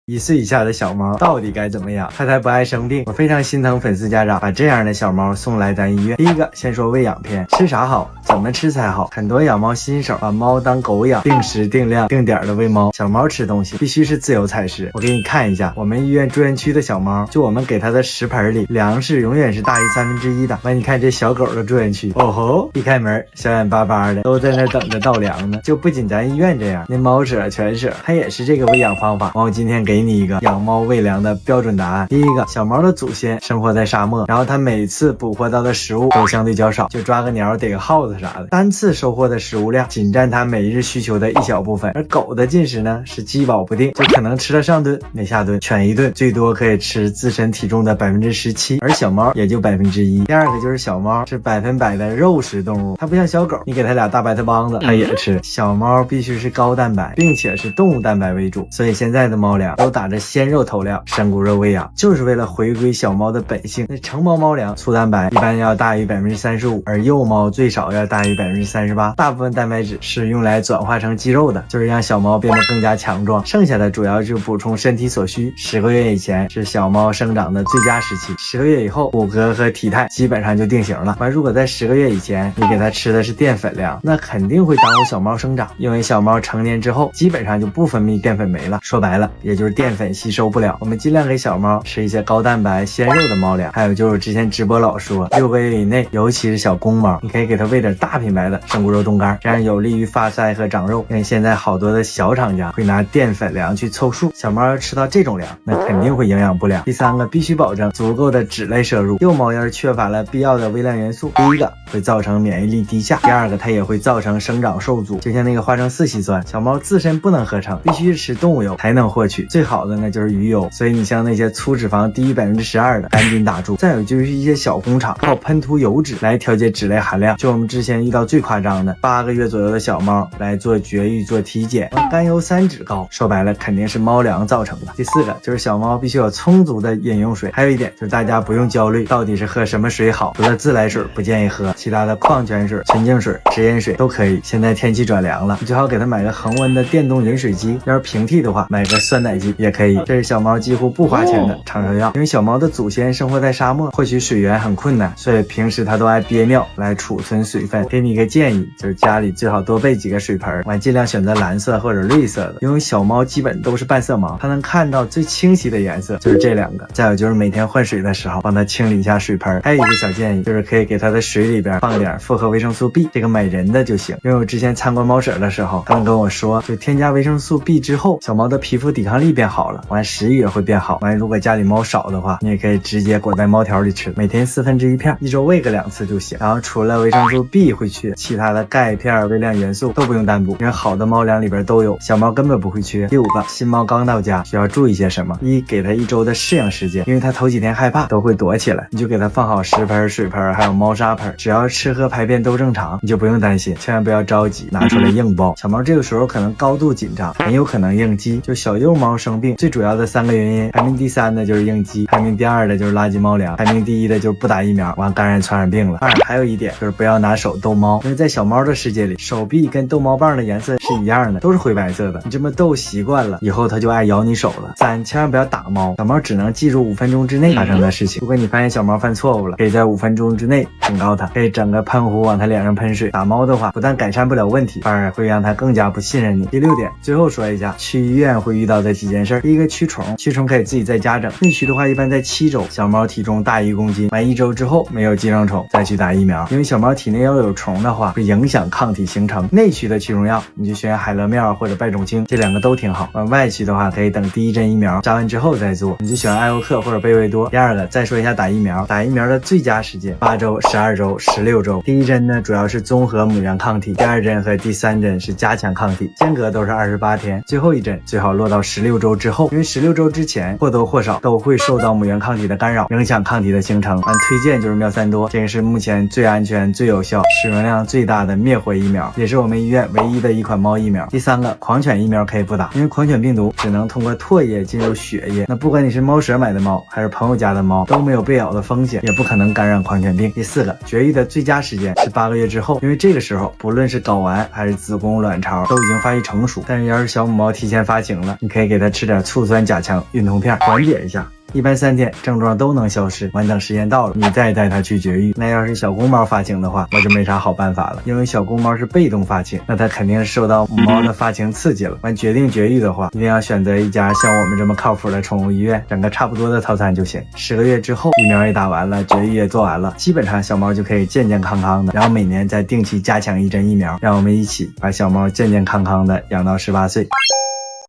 1岁以下的小猫到底该怎么养？它才不爱生病？我非常心疼粉丝家长把这样的小猫送来咱医院。第一个，先说喂养篇，吃啥好，怎么吃才好？很多养猫新手把猫当狗养，定时定量定点的喂猫。小猫吃东西必须是自由采食。我给你看一下，我们医院住院区的小猫，就我们给它的食盆里，粮食永远是大于1/3的。完，你看这小狗的住院区，哦吼，一开门小眼巴巴的，都在那等着倒粮呢。就不仅咱医院这样，那猫舍全舍，它也是这个喂养方法。我今天给你一个养猫喂粮的标准答案。第一个，小猫的祖先生活在沙漠，然后它每次捕获到的食物都相对较少，就抓个鸟逮个耗子啥的，单次收获的食物量仅占它每日需求的一小部分。而狗的进食呢是饥饱不定，就可能吃了上顿没下顿，犬一顿最多可以吃自身体重的17%，而小猫也就1%。第二个就是小猫是100%的肉食动物，它不像小狗，你给它俩大白菜帮子它也吃。小猫必须是高蛋白，并且是动物蛋白为主，所以现在的猫粮都打着鲜肉头料、山谷肉喂养，就是为了回归小猫的本性。那成猫猫粮粗蛋白一般要大于35%，而幼猫最少要大于38%。大部分蛋白质是用来转化成肌肉的，就是让小猫变得更加强壮，剩下的主要就补充身体所需。10个月以前是小猫生长的最佳时期，10个月以后骨骼和体态基本上就定型了。如果在10个月以前你给它吃的是淀粉粮，那肯定会耽误小猫生长，因为小猫成年之后基本上就不分泌淀粉酶了，说白了也就是淀粉吸收不了。我们尽量给小猫吃一些高蛋白鲜肉的猫粮。还有就是我之前直播老说6个月以内，尤其是小公猫，你可以给它喂点大品牌的生骨肉冻干，这样有利于发腮和长肉。因为现在好多的小厂家会拿淀粉粮去凑数，小猫要吃到这种粮那肯定会营养不良。第三个，必须保证足够的脂类摄入。幼猫要是缺乏了必要的微量元素，第一个会造成免疫力低下，第二个它也会造成生长受阻。就像那个花生4烯酸，小猫自身不能合成，必须是吃动物油才能获取，最好的呢就是鱼油。所以你像那些粗脂肪低于12%的赶紧打住。再有就是一些小工厂靠喷涂油脂来调节脂类含量，就我们之前遇到最夸张的8个月左右的小猫来做绝育做体检，甘油三酯高，说白了肯定是猫粮造成的。第四个就是小猫必须有充足的饮用水，还有一点就是大家不用焦虑到底是喝什么水好，除了自来水不建议喝，其他的矿泉水、纯净水、直饮水都可以。现在天气转凉了，你最好给它买个恒温的电动饮水机，要是平替的话买个酸奶机也可以。这是小猫几乎不花钱的长寿药，因为小猫的祖先生活在沙漠，获取水源很困难，所以平时它都爱憋尿来储存水分。给你一个建议，就是家里最好多备几个水盆，完尽量选择蓝色或者绿色的，因为小猫基本都是半色盲，它能看到最清晰的颜色就是这2个。再有就是每天换水的时候帮它清理一下水盆。还有一个小建议，就是可以给它的水里边放点复合维生素 B， 这个买人的就行。因为我之前参观猫舍的时候，他们跟我说，就添加维生素 B 之后，小猫的皮肤抵抗力变好了，完食欲也会变好。完如果家里猫少的话，你也可以直接裹在猫条里吃，每天1/4片，1周喂个2次就行。然后除了维生素 B 会缺，其他的钙片、微量元素都不用单补，因为好的猫粮里边都有，小猫根本不会缺。第5个，新猫刚到家需要注意些什么？一，给它1周的适应时间，因为它头几天害怕都会躲起来，你就给它放好食盆、水盆还有猫砂盆，只要吃喝排便都正常，你就不用担心，千万不要着急拿出来硬包。小猫这个时候可能高度紧张，很有可能应激。就小幼猫生病最主要的3个原因，排名第3的就是应激，排名第2的就是垃圾猫粮，排名第1的就是不打疫苗，完感染传染病了。2，还有一点就是不要拿手逗猫，因为在小猫的世界里，手臂跟逗猫棒的颜色是一样的，都是灰白色的，你这么逗习惯了，以后它就爱咬你手了。3，千万不要打猫，小猫只能记住5分钟之内发生的事情。如果你发现小猫犯错误了，可以在5分钟之内警告它，可以整个喷壶往它脸上喷水。打猫的话不但改善不了问题，反而会让它更加不信任你。第6点，最后说一下去医院会遇到的几件事。第一个，驱虫，驱虫可以自己在家整，内驱的话一般在7周，小猫体重大于1公斤，完1周之后没有寄生虫再去打疫苗，因为小猫体内要有虫的话会影响抗体形成。内驱的驱虫药你就选海乐妙或者拜种清，这2个都挺好。完外驱的话可以等第1针疫苗扎完之后再做，你就选艾欧克或者贝维多。第2个，再说一下打疫苗，打疫苗的最佳时间8周、12周、16周。第1针呢主要是综合母源抗体，第2针和第3针是加强抗体，间隔都是28天，最后1针最好落到16周之后，因为16周之前或多或少都会受到母源抗体的干扰，影响抗体的形成。推荐就是妙三多，这个是目前最安全、最有效、使用量最大的灭活疫苗，也是我们医院唯一的一款猫疫苗。第3个，狂犬疫苗可以不打，因为狂犬病毒只能通过唾液进入血液，那不管你是猫舍买的猫还是朋友家的猫，都没有被咬的风险，也不可能感染狂犬病。第4个，绝育的最佳时间是8个月之后，因为这个时候不论是睾丸还是子宫、卵巢都已经发育成熟。但是要是小母猫提前发情了，你可以给它吃点醋酸钾强运动片缓解一下。一般3天症状都能消失，完等时间到了，你再带它去绝育。那要是小公猫发情的话，我就没啥好办法了，因为小公猫是被动发情，那它肯定是受到母猫的发情刺激了。完决定绝育的话，一定要选择一家像我们这么靠谱的宠物医院，整个差不多的套餐就行。10个月之后，疫苗也打完了，绝育也做完了，基本上小猫就可以健健康康的，然后每年再定期加强1针疫苗，让我们一起把小猫健健康康的养到18岁。